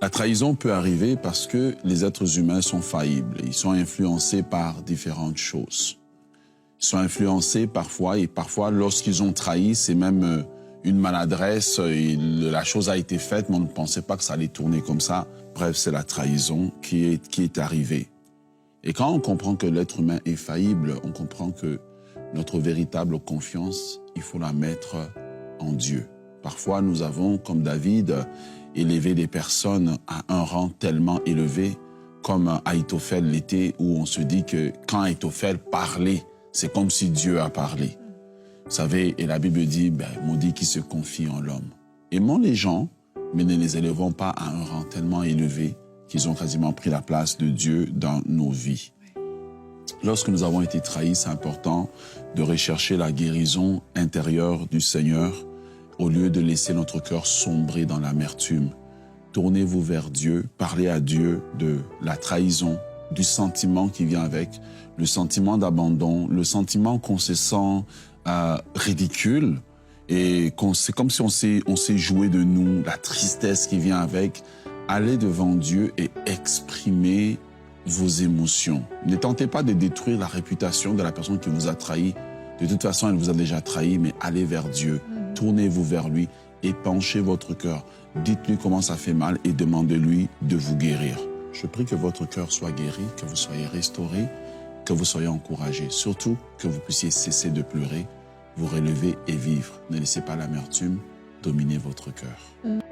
La trahison peut arriver parce que les êtres humains sont faillibles. Ils sont influencés par différentes choses. Ils sont influencés parfois, et parfois, lorsqu'ils ont trahi, c'est même une maladresse. Et la chose a été faite, mais on ne pensait pas que ça allait tourner comme ça. Bref, c'est la trahison qui est arrivée. Et quand on comprend que l'être humain est faillible, on comprend que notre véritable confiance, il faut la mettre en Dieu. Parfois, nous avons, comme David, élevé des personnes à un rang tellement élevé, comme Ahitophel l'était, où on se dit que quand Ahitophel parlait, c'est comme si Dieu a parlé. Vous savez, et la Bible dit, maudit qui se confie en l'homme. Aimons les gens, mais ne les élevons pas à un rang tellement élevé qu'ils ont quasiment pris la place de Dieu dans nos vies. Lorsque nous avons été trahis, c'est important de rechercher la guérison intérieure du Seigneur au lieu de laisser notre cœur sombrer dans l'amertume. Tournez-vous vers Dieu, parlez à Dieu de la trahison, du sentiment qui vient avec, le sentiment d'abandon, le sentiment qu'on se sent ridicule et c'est comme si on s'est joué de nous, la tristesse qui vient avec. Allez devant Dieu et exprimez vos émotions. Ne tentez pas de détruire la réputation de la personne qui vous a trahi. De toute façon, elle vous a déjà trahi, mais allez vers Dieu. Tournez-vous vers lui, épanchez votre cœur. Dites-lui comment ça fait mal et demandez-lui de vous guérir. Je prie que votre cœur soit guéri, que vous soyez restauré, que vous soyez encouragé. Surtout, que vous puissiez cesser de pleurer, vous relever et vivre. Ne laissez pas l'amertume dominer votre cœur.